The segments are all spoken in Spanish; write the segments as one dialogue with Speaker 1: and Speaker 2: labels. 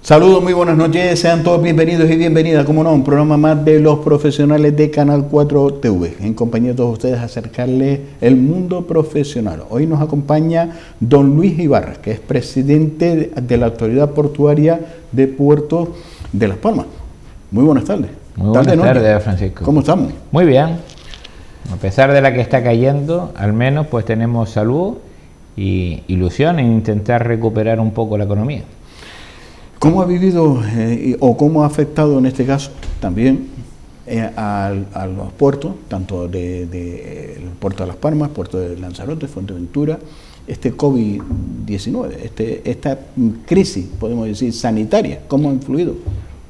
Speaker 1: Saludos, muy buenas noches, sean todos bienvenidos y bienvenidas, como no, un programa más de los profesionales de Canal 4 TV, en compañía de todos ustedes, acercarles el mundo profesional. Hoy nos acompaña don Luis Ibarra, que es presidente de la Autoridad Portuaria de Puerto de Las Palmas. Muy buenas tardes.
Speaker 2: Muy buenas tardes, Francisco.
Speaker 1: ¿Cómo estamos?
Speaker 2: Muy bien. A pesar de la que está cayendo, al menos pues tenemos salud y ilusión en intentar recuperar un poco la economía.
Speaker 1: ¿Cómo ha vivido o cómo ha afectado en este caso también a los puertos, tanto el puerto de Las Palmas, puerto de Lanzarote, Fuerteventura, este COVID-19, esta crisis, podemos decir, sanitaria? ¿Cómo ha influido?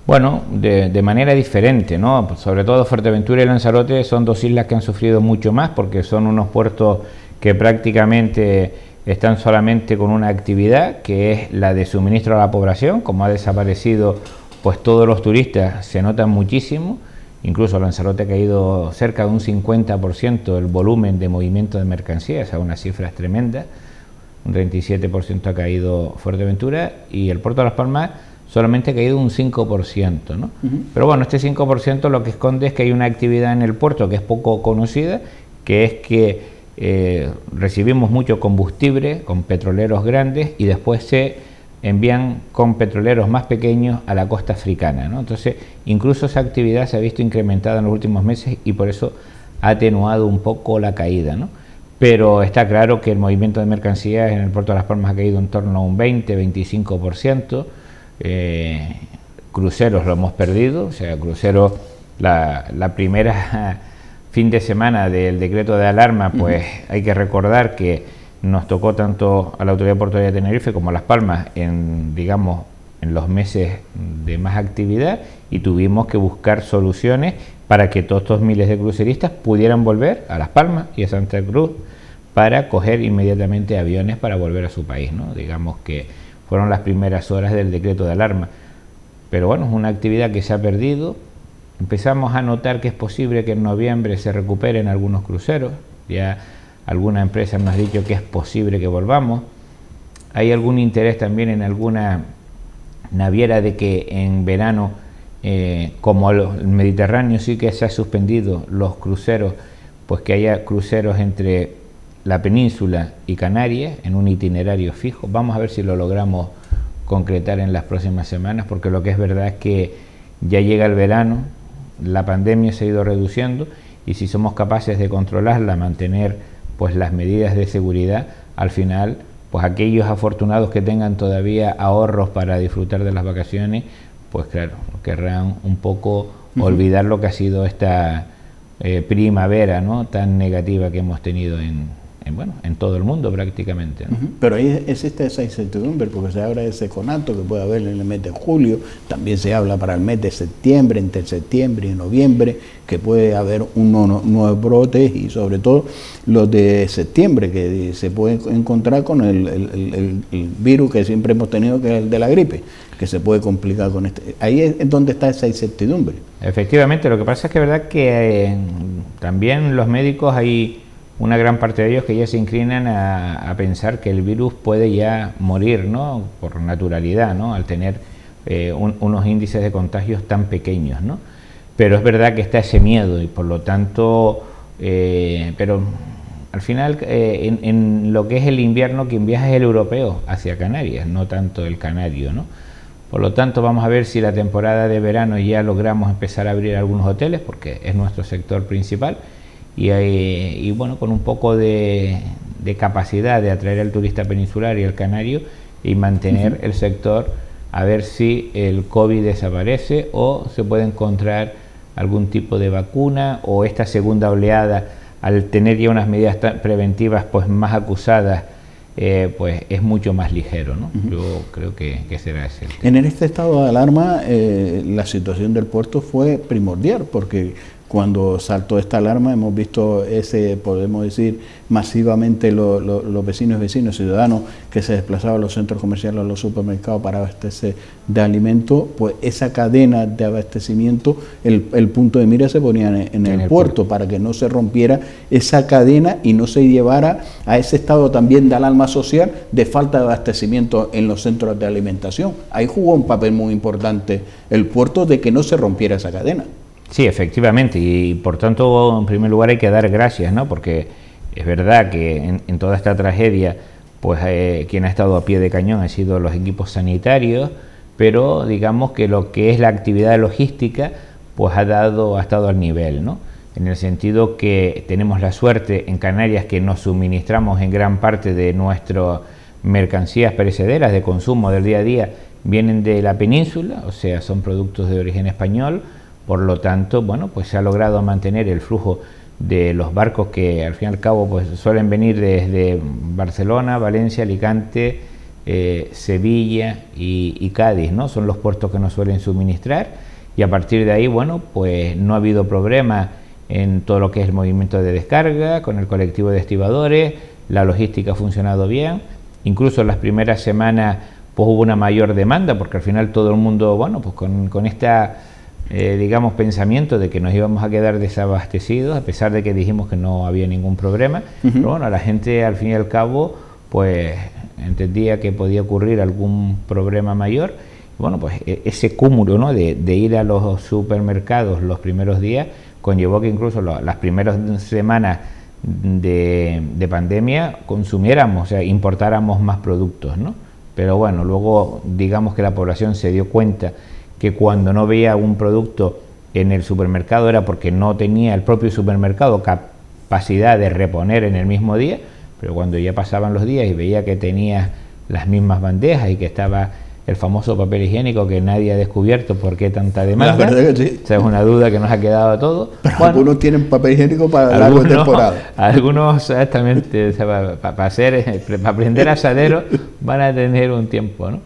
Speaker 2: Bueno, de manera diferente, ¿no? Sobre todo Fuerteventura y Lanzarote son dos islas que han sufrido mucho más porque son unos puertos que prácticamente están solamente con una actividad que es la de suministro a la población. Como ha desaparecido, pues todos los turistas se notan muchísimo. Incluso Lanzarote ha caído cerca de un 50% el volumen de movimiento de mercancías, a unas cifras tremendas. Un 37% ha caído Fuerteventura y el puerto de Las Palmas solamente ha caído un 5%, ¿no? Pero bueno, este 5% lo que esconde es que hay una actividad en el puerto que es poco conocida, que es que recibimos mucho combustible con petroleros grandes y después se envían con petroleros más pequeños a la costa africana, ¿no? Entonces, incluso esa actividad se ha visto incrementada en los últimos meses y por eso ha atenuado un poco la caída, ¿no? Pero está claro que el movimiento de mercancías en el puerto de Las Palmas ha caído en torno a un 20-25%. Cruceros lo hemos perdido, o sea, cruceros, la primera fin de semana del decreto de alarma, pues hay que recordar que nos tocó tanto a la Autoridad Portuaria de Tenerife como a Las Palmas en los meses de más actividad y tuvimos que buscar soluciones para que todos estos miles de cruceristas pudieran volver a Las Palmas y a Santa Cruz para coger inmediatamente aviones para volver a su país, ¿no? Digamos que fueron las primeras horas del decreto de alarma. Pero bueno, es una actividad que se ha perdido. Empezamos a notar que es posible que en noviembre se recuperen algunos cruceros. Ya alguna empresa nos ha dicho que es posible que volvamos. Hay algún interés también en alguna naviera de que en verano, como el Mediterráneo sí que se ha suspendido los cruceros, pues que haya cruceros entre la península y Canarias en un itinerario fijo. Vamos a ver si lo logramos concretar en las próximas semanas, porque lo que es verdad es que ya llega el verano, la pandemia se ha ido reduciendo y si somos capaces de controlarla, mantener pues las medidas de seguridad, al final pues aquellos afortunados que tengan todavía ahorros para disfrutar de las vacaciones, pues claro, querrán un poco olvidar lo que ha sido esta primavera, ¿no?, tan negativa que hemos tenido en todo el mundo prácticamente, ¿no?
Speaker 1: Pero ahí existe esa incertidumbre porque se habla de ese conato que puede haber en el mes de julio, también se habla para el mes de septiembre, entre septiembre y noviembre, que puede haber nuevos brotes y sobre todo los de septiembre, que se puede encontrar con el virus que siempre hemos tenido, que es el de la gripe, que se puede complicar con este. Ahí es donde está esa incertidumbre. Efectivamente, lo que pasa es que es verdad que también los médicos hay una gran parte de ellos que ya se inclinan a pensar que el virus puede ya morir, ¿no?, por naturalidad, ¿no?, al tener unos índices de contagios tan pequeños, ¿no? Pero es verdad que está ese miedo y por lo tanto, pero al final en lo que es el invierno, quien viaja es el europeo hacia Canarias, no tanto el canario, ¿no? Por lo tanto, vamos a ver si la temporada de verano ya logramos empezar a abrir algunos hoteles, porque es nuestro sector principal. Y bueno, con un poco de capacidad de atraer al turista peninsular y al canario y mantener el sector, a ver si el COVID desaparece o se puede encontrar algún tipo de vacuna, o esta segunda oleada, al tener ya unas medidas preventivas pues más acusadas, pues es mucho más ligero, ¿no? Yo creo que será ese el tema. En este estado de alarma la situación del puerto fue primordial porque cuando saltó esta alarma, hemos visto podemos decir, masivamente los vecinos, ciudadanos que se desplazaban a los centros comerciales, a los supermercados para abastecerse de alimentos. Pues esa cadena de abastecimiento, el punto de mira se ponía en el puerto para que no se rompiera esa cadena y no se llevara a ese estado también de alarma social de falta de abastecimiento en los centros de alimentación. Ahí jugó un papel muy importante el puerto de que no se rompiera esa cadena.
Speaker 2: Sí, efectivamente, y por tanto, en primer lugar hay que dar gracias, ¿no? Porque es verdad que en toda esta tragedia, pues quien ha estado a pie de cañón han sido los equipos sanitarios, pero digamos que lo que es la actividad logística, pues ha estado al nivel, ¿no? En el sentido que tenemos la suerte en Canarias que nos suministramos en gran parte de nuestras mercancías perecederas de consumo del día a día, vienen de la península, o sea, son productos de origen español. Por lo tanto, bueno, pues se ha logrado mantener el flujo de los barcos que al fin y al cabo pues suelen venir desde Barcelona, Valencia, Alicante, Sevilla y Cádiz, ¿no? Son los puertos que nos suelen suministrar, y a partir de ahí, bueno, pues no ha habido problema en todo lo que es el movimiento de descarga, con el colectivo de estibadores, la logística ha funcionado bien, incluso en las primeras semanas pues hubo una mayor demanda, porque al final todo el mundo, bueno, pues con esta digamos, pensamiento de que nos íbamos a quedar desabastecidos, a pesar de que dijimos que no había ningún problema, pero bueno, la gente al fin y al cabo pues entendía que podía ocurrir algún problema mayor. Bueno, pues ese cúmulo, ¿no?, de ir a los supermercados los primeros días conllevó que incluso las primeras semanas de pandemia consumiéramos, o sea, importáramos más productos, ¿no? Pero bueno, luego digamos que la población se dio cuenta que cuando no veía un producto en el supermercado era porque no tenía el propio supermercado capacidad de reponer en el mismo día, pero cuando ya pasaban los días y veía que tenía las mismas bandejas y que estaba el famoso papel higiénico que nadie ha descubierto por qué tanta demanda,
Speaker 1: la verdad que sí.
Speaker 2: Esa es una duda que nos ha quedado a todos.
Speaker 1: Pero bueno, algunos tienen papel higiénico para largo de temporada.
Speaker 2: Algunos exactamente, o sea, para aprender asadero van a tener un tiempo, ¿no?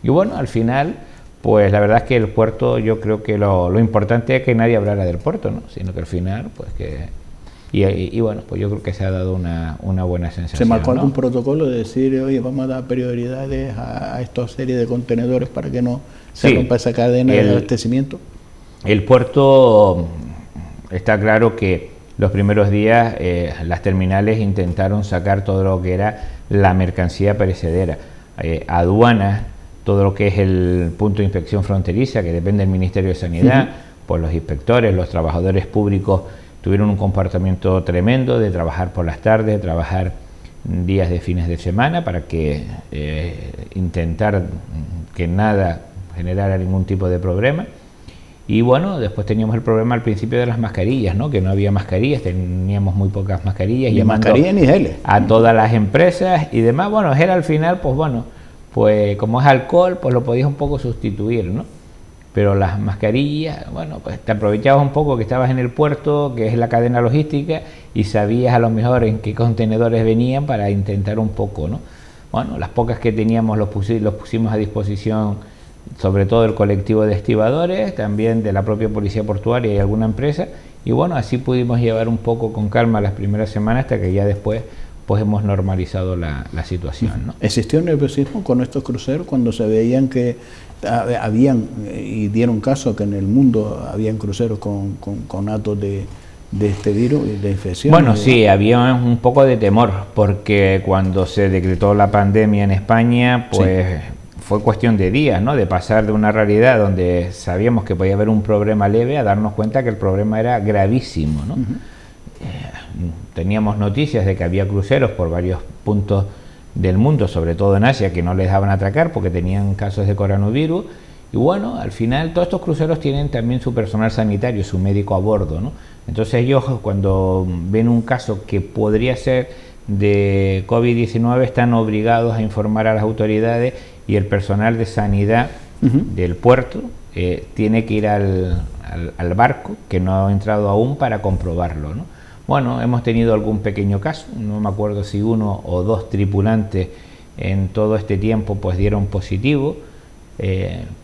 Speaker 2: Y bueno, al final, pues la verdad es que el puerto, yo creo que lo importante es que nadie hablara del puerto, ¿no? Sino que al final, pues que... Y bueno, pues yo creo que se ha dado una buena sensación.
Speaker 1: ¿Se marcó
Speaker 2: ¿no?
Speaker 1: algún protocolo de decir, oye, vamos a dar prioridades a esta serie de contenedores para que no se rompa esa cadena de abastecimiento? El
Speaker 2: puerto, está claro que los primeros días las terminales intentaron sacar todo lo que era la mercancía perecedera. Aduanas, todo lo que es el punto de inspección fronteriza, que depende del Ministerio de Sanidad, pues los inspectores, los trabajadores públicos tuvieron un comportamiento tremendo de trabajar por las tardes, de trabajar días de fines de semana para que intentar que nada generara ningún tipo de problema. Y bueno, después teníamos el problema al principio de las mascarillas, ¿no? Que no había mascarillas, teníamos muy pocas mascarillas,
Speaker 1: ni
Speaker 2: llamando
Speaker 1: mascarilla, ni geles
Speaker 2: a todas las empresas y demás. Bueno, gel al final, pues bueno, pues como es alcohol, pues lo podías un poco sustituir, ¿no? Pero las mascarillas, bueno, pues te aprovechabas un poco que estabas en el puerto, que es la cadena logística, y sabías a lo mejor en qué contenedores venían para intentar un poco, ¿no? Bueno, las pocas que teníamos los pusimos a disposición, sobre todo el colectivo de estibadores, también de la propia policía portuaria y alguna empresa, y bueno, así pudimos llevar un poco con calma las primeras semanas hasta que ya después pues hemos normalizado la situación, ¿no?
Speaker 1: ¿Existió nerviosismo con estos cruceros cuando se veían que habían, y dieron caso que en el mundo habían cruceros con actos de este virus, de infección?
Speaker 2: Bueno, sí, había un poco de temor, porque cuando se decretó la pandemia en España, pues fue cuestión de días, ¿no? De pasar de una realidad donde sabíamos que podía haber un problema leve a darnos cuenta que el problema era gravísimo, ¿no? Teníamos noticias de que había cruceros por varios puntos del mundo, sobre todo en Asia, que no les dejaban atracar porque tenían casos de coronavirus. Y bueno, al final todos estos cruceros tienen también su personal sanitario, su médico a bordo, ¿no? Entonces ellos, cuando ven un caso que podría ser de COVID-19, están obligados a informar a las autoridades, y el personal de sanidad del puerto tiene que ir al barco, que no ha entrado aún, para comprobarlo, ¿no? Bueno, hemos tenido algún pequeño caso, no me acuerdo si 1 o 2 tripulantes en todo este tiempo pues dieron positivo,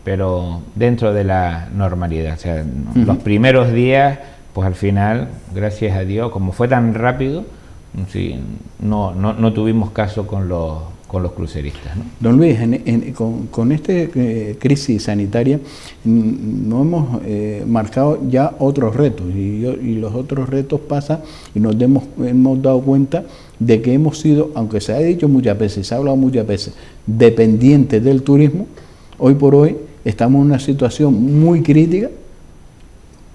Speaker 2: pero dentro de la normalidad. O sea, los primeros días pues al final, gracias a Dios, como fue tan rápido, sí, no tuvimos caso con los cruceristas, ¿no?
Speaker 1: Don Luis, con esta crisis sanitaria nos hemos marcado ya otros retos y los otros retos pasan y nos hemos dado cuenta de que hemos sido, aunque se ha dicho muchas veces, se ha hablado muchas veces, dependientes del turismo. Hoy por hoy estamos en una situación muy crítica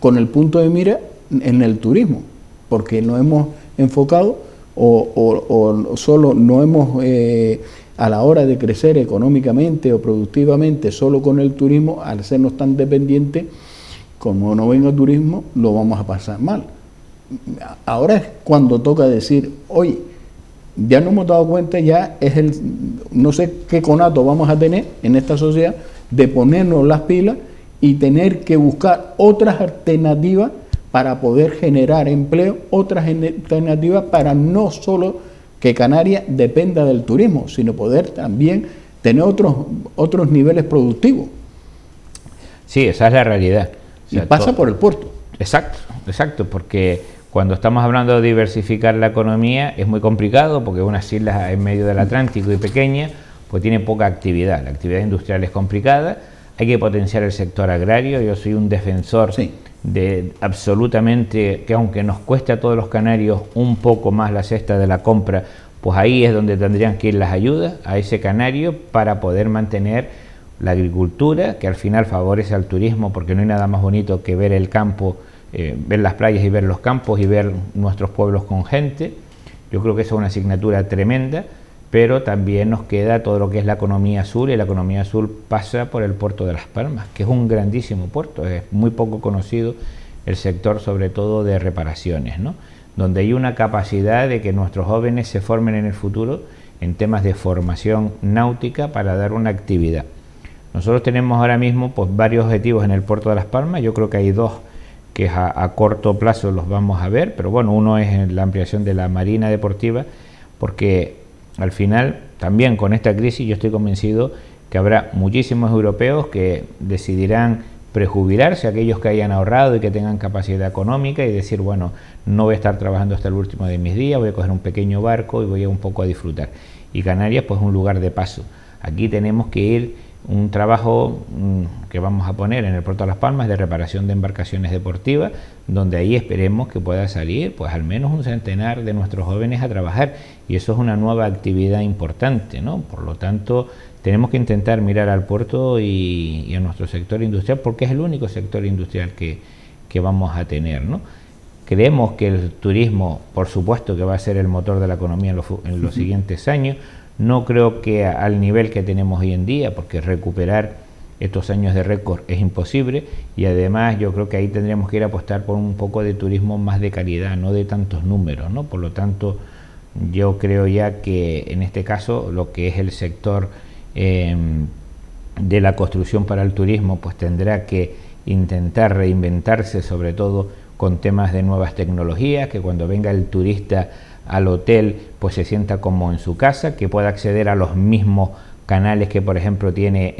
Speaker 1: con el punto de mira en el turismo, porque nos hemos enfocado o solo no hemos, a la hora de crecer económicamente o productivamente, solo con el turismo, al sernos tan dependientes, como no venga turismo, lo vamos a pasar mal. Ahora es cuando toca decir, oye, ya nos hemos dado cuenta, ya es no sé qué conato vamos a tener en esta sociedad de ponernos las pilas y tener que buscar otras alternativas para poder generar empleo, otras alternativas para no solo que Canarias dependa del turismo, sino poder también tener otros niveles productivos.
Speaker 2: Sí, esa es la realidad.
Speaker 1: O sea, y pasa por el puerto.
Speaker 2: Exacto, porque cuando estamos hablando de diversificar la economía es muy complicado porque unas islas en medio del Atlántico y pequeñas, pues tiene poca actividad. La actividad industrial es complicada, hay que potenciar el sector agrario. Yo soy un defensor de absolutamente que aunque nos cueste a todos los canarios un poco más la cesta de la compra, pues ahí es donde tendrían que ir las ayudas a ese canario para poder mantener la agricultura, que al final favorece al turismo, porque no hay nada más bonito que ver el campo, ver las playas y ver los campos y ver nuestros pueblos con gente. Yo creo que esa es una asignatura tremenda, pero también nos queda todo lo que es la economía azul, y la economía azul pasa por el puerto de Las Palmas, que es un grandísimo puerto, es muy poco conocido el sector, sobre todo de reparaciones, ¿no? Donde hay una capacidad de que nuestros jóvenes se formen en el futuro en temas de formación náutica para dar una actividad. Nosotros tenemos ahora mismo pues varios objetivos en el puerto de Las Palmas. Yo creo que hay dos que a corto plazo los vamos a ver, pero bueno, uno es la ampliación de la marina deportiva, porque al final también con esta crisis yo estoy convencido que habrá muchísimos europeos que decidirán prejubilarse, aquellos que hayan ahorrado y que tengan capacidad económica, y decir, bueno, no voy a estar trabajando hasta el último de mis días, voy a coger un pequeño barco y voy a un poco a disfrutar. Y Canarias pues es un lugar de paso. Aquí tenemos que ir un trabajo que vamos a poner en el puerto de Las Palmas de reparación de embarcaciones deportivas, donde ahí esperemos que pueda salir pues al menos un centenar de nuestros jóvenes a trabajar, y eso es una nueva actividad importante, ¿no? Por lo tanto, tenemos que intentar mirar al puerto y a nuestro sector industrial, porque es el único sector industrial que vamos a tener, ¿no? Creemos que el turismo, por supuesto, que va a ser el motor de la economía en los siguientes años. No creo que al nivel que tenemos hoy en día, porque recuperar estos años de récord es imposible, y además yo creo que ahí tendríamos que ir a apostar por un poco de turismo más de calidad, no de tantos números, ¿no? Por lo tanto, yo creo ya que en este caso lo que es el sector de la construcción para el turismo pues tendrá que intentar reinventarse, sobre todo con temas de nuevas tecnologías, que cuando venga el turista al hotel pues se sienta como en su casa, que pueda acceder a los mismos canales que por ejemplo tiene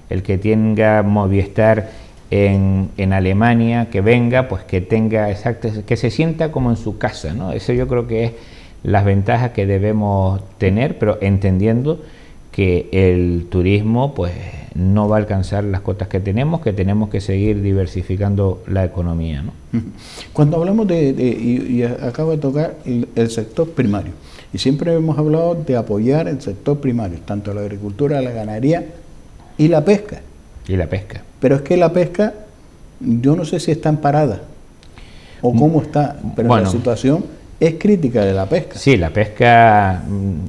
Speaker 2: el que tenga Movistar en Alemania, que venga, pues que tenga que se sienta como en su casa, ¿no? Eso yo creo que es las ventajas que debemos tener, pero entendiendo que el turismo pues no va a alcanzar las cotas que tenemos que seguir diversificando la economía, ¿no?
Speaker 1: Cuando hablamos y acabo de tocar el sector primario, y siempre hemos hablado de apoyar el sector primario, tanto la agricultura, la ganadería y la pesca. Pero es que la pesca, yo no sé si está en parada o cómo está, pero bueno, la situación es crítica de la pesca.
Speaker 2: Sí, la pesca,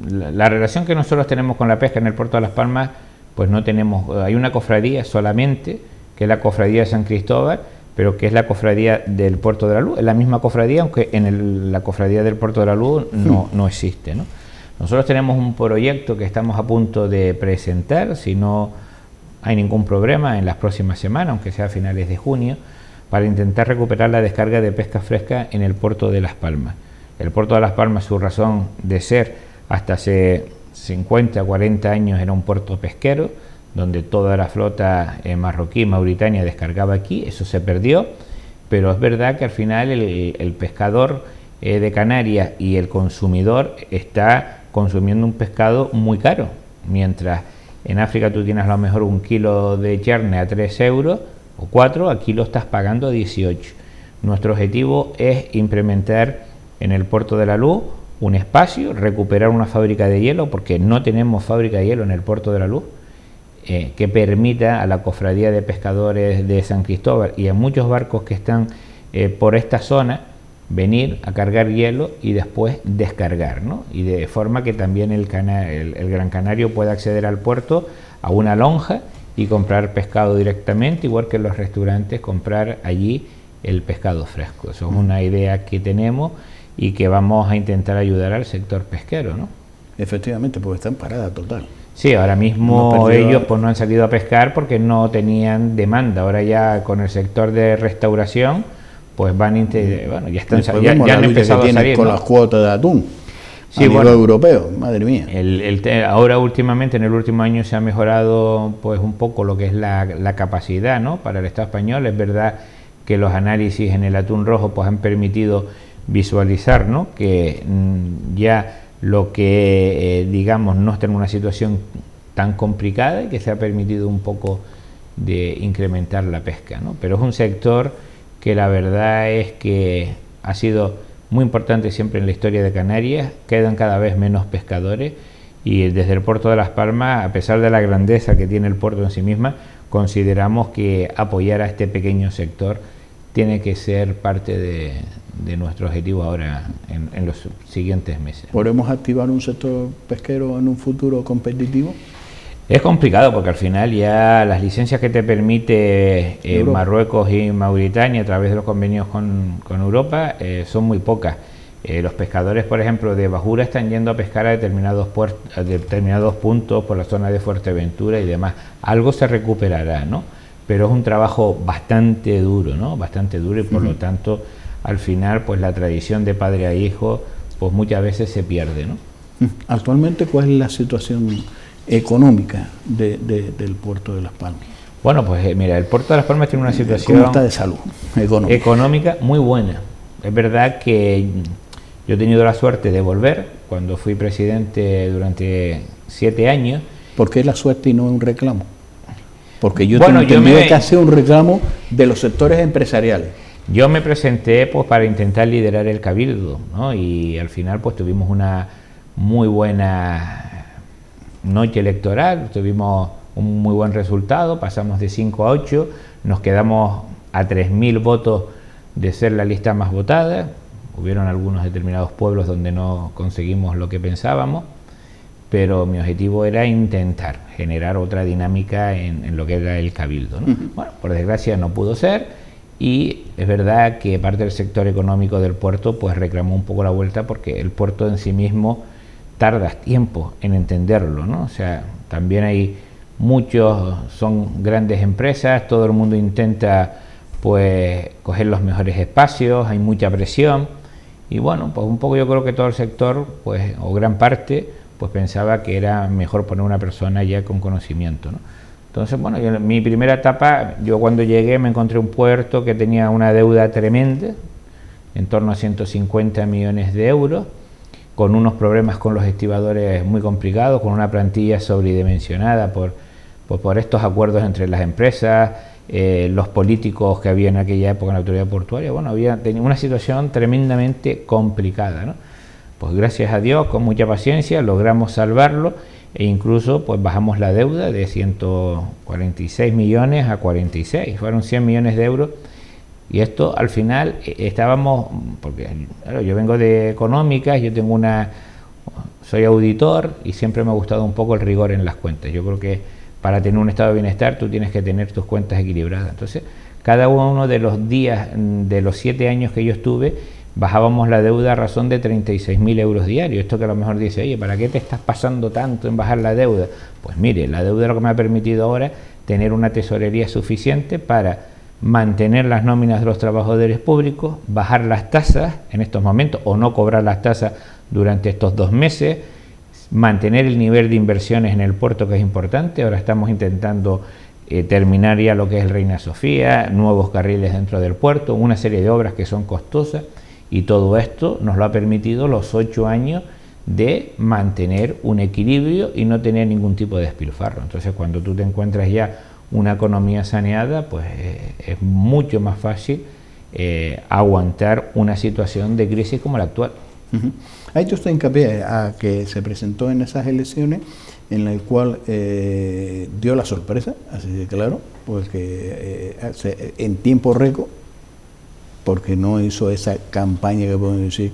Speaker 2: la relación que nosotros tenemos con la pesca en el puerto de Las Palmas, pues no tenemos, hay una cofradía solamente, que es la cofradía de San Cristóbal, pero que es la cofradía del Puerto de la Luz, es la misma cofradía, aunque en la cofradía del Puerto de la Luz no existe, ¿no? Nosotros tenemos un proyecto que estamos a punto de presentar, si no hay ningún problema, en las próximas semanas, aunque sea a finales de junio, para intentar recuperar la descarga de pesca fresca en el puerto de Las Palmas. El puerto de Las Palmas, su razón de ser, hasta hace 50 o 40 años era un puerto pesquero, donde toda la flota marroquí, mauritania, descargaba aquí. Eso se perdió, pero es verdad que al final el pescador de Canarias y el consumidor está consumiendo un pescado muy caro, mientras en África tú tienes a lo mejor un kilo de carne a 3 euros o 4, aquí lo estás pagando a 18. Nuestro objetivo es implementar en el Puerto de la Luz un espacio, recuperar una fábrica de hielo, porque no tenemos fábrica de hielo en el Puerto de la Luz, que permita a la cofradía de pescadores de San Cristóbal y a muchos barcos que están por esta zona venir a cargar hielo y después descargar, ¿no? Y de forma que también el Gran Canario pueda acceder al puerto a una lonja y comprar pescado directamente, igual que en los restaurantes, comprar allí el pescado fresco. Eso es una idea que tenemos y que vamos a intentar ayudar al sector pesquero, ¿no?
Speaker 1: Efectivamente, porque está en parada total.
Speaker 2: Sí, ahora mismo ellos pues no han salido a pescar porque no tenían demanda. Ahora ya con el sector de restauración pues van bueno, ya están ya han empezado a salir,
Speaker 1: con
Speaker 2: ¿no?
Speaker 1: las cuotas de atún
Speaker 2: sí,
Speaker 1: a nivel europeo, madre mía.
Speaker 2: Ahora últimamente en el último año se ha mejorado pues un poco lo que es la capacidad, ¿no? Para el Estado español. Es verdad que los análisis en el atún rojo pues han permitido visualizar, ¿no? Que ya lo que digamos no está en una situación tan complicada y que se ha permitido un poco de incrementar la pesca, ¿no? Pero es un sector que la verdad es que ha sido muy importante siempre en la historia de Canarias. Quedan cada vez menos pescadores y desde el puerto de Las Palmas, a pesar de la grandeza que tiene el puerto en sí misma, consideramos que apoyar a este pequeño sector tiene que ser parte de nuestro objetivo ahora en los siguientes meses.
Speaker 1: ¿Podemos activar un sector pesquero en un futuro competitivo?
Speaker 2: Es complicado porque al final ya las licencias que te permite Marruecos y Mauritania a través de los convenios con Europa son muy pocas. Los pescadores, por ejemplo, de Bajura están yendo a pescar a determinados puntos por la zona de Fuerteventura y demás. Algo se recuperará, ¿no? Pero es un trabajo bastante duro, ¿no? Bastante duro y por lo tanto al final pues la tradición de padre a hijo pues muchas veces se pierde, ¿no?
Speaker 1: Actualmente, ¿cuál es la situación económica del puerto de Las Palmas?
Speaker 2: Bueno, pues mira, el puerto de Las Palmas tiene una situación...
Speaker 1: ¿Cómo está de salud
Speaker 2: económica muy buena. Es verdad que yo he tenido la suerte de volver cuando fui presidente durante 7 años.
Speaker 1: ¿Por qué la suerte y no un reclamo? Porque yo tendría que hacer un reclamo de los sectores empresariales.
Speaker 2: Yo me presenté pues para intentar liderar el cabildo, ¿no? Y al final pues tuvimos una muy buena noche electoral, tuvimos un muy buen resultado, pasamos de 5 a 8, nos quedamos a 3.000 votos de ser la lista más votada. Hubieron algunos determinados pueblos donde no conseguimos lo que pensábamos, pero mi objetivo era intentar generar otra dinámica en lo que era el cabildo, ¿no? Bueno, por desgracia no pudo ser y es verdad que parte del sector económico del puerto pues reclamó un poco la vuelta porque el puerto en sí mismo tarda tiempo en entenderlo, ¿no? O sea, también hay muchos, son grandes empresas, todo el mundo intenta pues coger los mejores espacios, hay mucha presión y bueno, pues un poco yo creo que todo el sector pues o gran parte pues pensaba que era mejor poner una persona ya con conocimiento, ¿no? Entonces, bueno, mi primera etapa, yo cuando llegué me encontré un puerto que tenía una deuda tremenda, en torno a 150 millones de euros, con unos problemas con los estibadores muy complicados, con una plantilla sobredimensionada por estos acuerdos entre las empresas, los políticos que había en aquella época en la autoridad portuaria. Bueno, tenía una situación tremendamente complicada, ¿no? Pues gracias a Dios, con mucha paciencia, logramos salvarlo e incluso pues bajamos la deuda de 146 millones a 46, fueron 100 millones de euros. Y esto al final estábamos, porque claro, yo vengo de económicas, soy auditor y siempre me ha gustado un poco el rigor en las cuentas. Yo creo que para tener un estado de bienestar tú tienes que tener tus cuentas equilibradas. Entonces, cada uno de los días de los 7 años que yo estuve, bajábamos la deuda a razón de 36.000 euros diarios. Esto que a lo mejor dice, oye, ¿para qué te estás pasando tanto en bajar la deuda? Pues mire, la deuda es lo que me ha permitido ahora tener una tesorería suficiente para mantener las nóminas de los trabajadores públicos, bajar las tasas en estos momentos o no cobrar las tasas durante estos 2 meses, mantener el nivel de inversiones en el puerto que es importante. Ahora estamos intentando terminar ya lo que es el Reina Sofía, nuevos carriles dentro del puerto, una serie de obras que son costosas, y todo esto nos lo ha permitido los 8 años de mantener un equilibrio y no tener ningún tipo de despilfarro. Entonces, cuando tú te encuentras ya una economía saneada, pues es mucho más fácil aguantar una situación de crisis como la actual.
Speaker 1: Ha hecho usted hincapié a que se presentó en esas elecciones en la cual dio la sorpresa, así de claro, porque en tiempo récord, porque no hizo esa campaña que podemos decir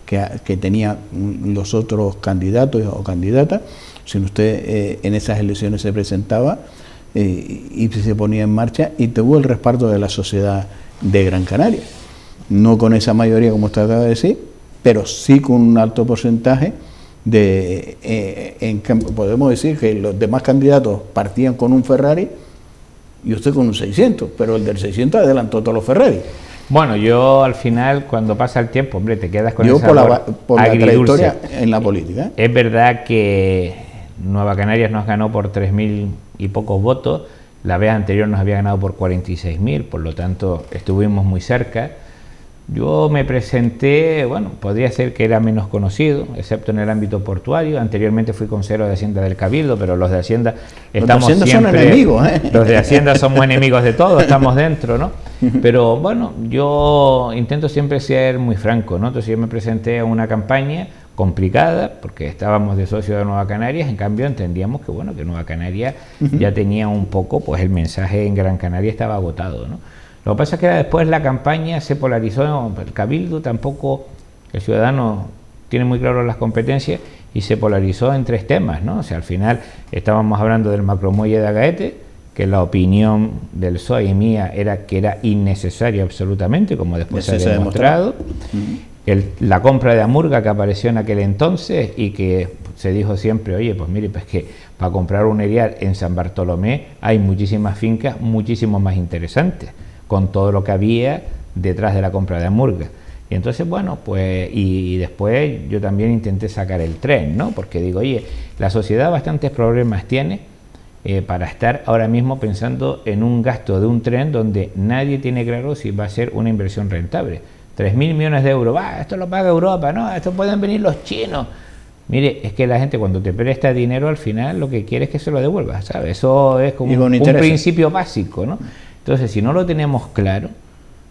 Speaker 1: que tenía los otros candidatos o candidatas, sino usted en esas elecciones se presentaba y se ponía en marcha y tuvo el respaldo de la sociedad de Gran Canaria. No con esa mayoría como usted acaba de decir, pero sí con un alto porcentaje podemos decir que los demás candidatos partían con un Ferrari y usted con un 600, pero el del 600 adelantó todos los Ferrari.
Speaker 2: Bueno, yo al final, cuando pasa el tiempo, hombre, te quedas con
Speaker 1: yo
Speaker 2: esa
Speaker 1: por la trayectoria en la política.
Speaker 2: Es verdad que Nueva Canarias nos ganó por 3.000 y pocos votos, la vez anterior nos había ganado por 46.000, por lo tanto estuvimos muy cerca. Yo me presenté, bueno, podría ser que era menos conocido, excepto en el ámbito portuario. Anteriormente fui consejero de Hacienda del Cabildo, pero los de Hacienda estamos
Speaker 1: los de Hacienda
Speaker 2: siempre...
Speaker 1: son enemigos, ¿eh?
Speaker 2: Los de Hacienda somos enemigos de todos, estamos dentro, ¿no? Pero bueno, yo intento siempre ser muy franco, ¿no? Entonces yo me presenté a una campaña complicada, porque estábamos de socio de Nueva Canarias, en cambio entendíamos que, bueno, que Nueva Canarias ya tenía un poco, pues el mensaje en Gran Canaria estaba agotado, ¿no? Lo que pasa es que después la campaña se polarizó, el Cabildo tampoco, el ciudadano tiene muy claro las competencias y se polarizó en 3 temas, ¿no? O sea, al final estábamos hablando del macromuelle de Agaete, que la opinión del PSOE y mía era que era innecesario absolutamente, como después se ha demostrado. La compra de Amurga que apareció en aquel entonces y que se dijo siempre, oye, pues mire, pues que para comprar un erial en San Bartolomé hay muchísimas fincas, muchísimo más interesantes, con todo lo que había detrás de la compra de Amurga. Y entonces, bueno, pues, y después yo también intenté sacar el tren, ¿no? Porque digo, oye, la sociedad bastantes problemas tiene para estar ahora mismo pensando en un gasto de un tren donde nadie tiene claro si va a ser una inversión rentable. 3.000 millones de euros, esto lo paga Europa, no, esto pueden venir los chinos. Mire, es que la gente cuando te presta dinero al final lo que quiere es que se lo devuelvas, ¿sabes? Eso es como un principio básico, ¿no? Entonces, si no lo tenemos claro,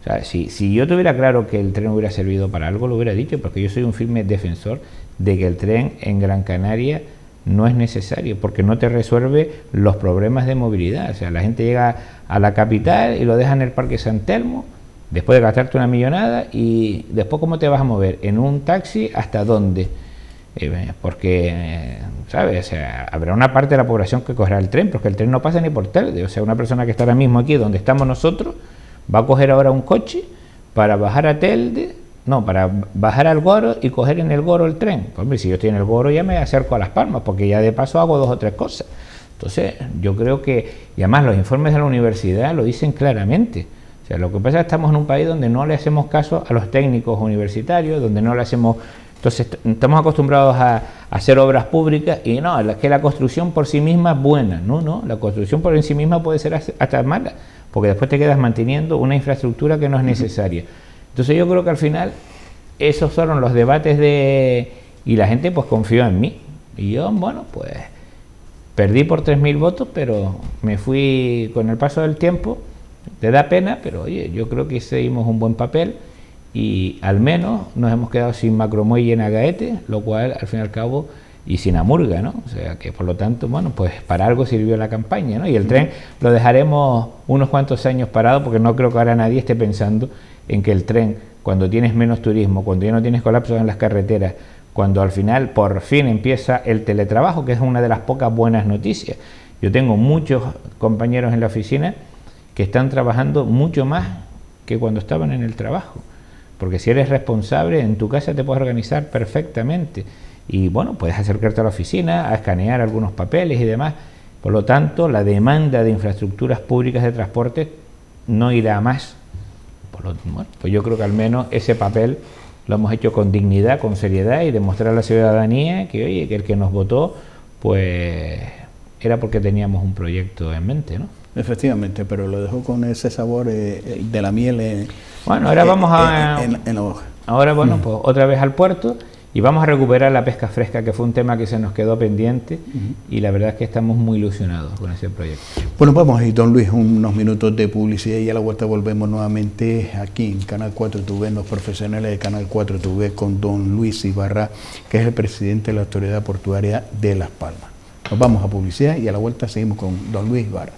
Speaker 2: o sea, si yo tuviera claro que el tren hubiera servido para algo, lo hubiera dicho, porque yo soy un firme defensor de que el tren en Gran Canaria no es necesario, porque no te resuelve los problemas de movilidad. O sea, la gente llega a la capital y lo deja en el Parque San Telmo, después de gastarte una millonada, y después ¿cómo te vas a mover? ¿En un taxi hasta dónde? Porque, ¿sabes? O sea, habrá una parte de la población que cogerá el tren, porque el tren no pasa ni por Telde. O sea, una persona que está ahora mismo aquí donde estamos nosotros va a coger ahora un coche para bajar a Telde, no, para bajar al Goro y coger en el Goro el tren. Pues hombre, si yo estoy en el Goro ya me acerco a Las Palmas, porque ya de paso hago 2 o 3 cosas. Entonces, yo creo que, y además los informes de la universidad lo dicen claramente. O sea, lo que pasa es que estamos en un país donde no le hacemos caso a los técnicos universitarios, donde no le hacemos... Entonces, estamos acostumbrados a hacer obras públicas y no, es que la construcción por sí misma es buena. No, la construcción por sí misma puede ser hasta mala, porque después te quedas manteniendo una infraestructura que no es necesaria. Entonces, yo creo que al final esos fueron los debates y la gente pues confió en mí. Y yo, bueno, pues perdí por 3.000 votos, pero me fui con el paso del tiempo. Te da pena, pero oye, yo creo que hicimos un buen papel y al menos nos hemos quedado sin macromuelle en Agaete, lo cual al fin y al cabo, y sin Amurga, ¿no? O sea que por lo tanto, bueno, pues para algo sirvió la campaña, ¿no? Y el tren lo dejaremos unos cuantos años parado, porque no creo que ahora nadie esté pensando en que el tren, cuando tienes menos turismo, cuando ya no tienes colapsos en las carreteras, cuando al final por fin empieza el teletrabajo, que es una de las pocas buenas noticias. Yo tengo muchos compañeros en la oficina que están trabajando mucho más que cuando estaban en el trabajo, porque si eres responsable en tu casa te puedes organizar perfectamente y bueno, puedes acercarte a la oficina a escanear algunos papeles y demás. Por lo tanto, la demanda de infraestructuras públicas de transporte no irá a más. Bueno, pues yo creo que al menos ese papel lo hemos hecho con dignidad, con seriedad, y demostrar a la ciudadanía que, oye, que el que nos votó pues era porque teníamos un proyecto en mente, ¿no?
Speaker 1: Efectivamente, pero lo dejó con ese sabor de la miel
Speaker 2: bueno, ahora vamos a...
Speaker 1: en la hoja.
Speaker 2: Ahora, bueno, pues otra vez al puerto y vamos a recuperar la pesca fresca, que fue un tema que se nos quedó pendiente y la verdad es que estamos muy ilusionados con ese proyecto.
Speaker 1: Bueno, vamos a ir, don Luis, unos minutos de publicidad y a la vuelta volvemos nuevamente aquí en Canal 4 TV, los profesionales de Canal 4 TV, con don Luis Ibarra, que es el presidente de la Autoridad Portuaria de Las Palmas. Nos vamos a publicidad y a la vuelta seguimos con don Luis Ibarra.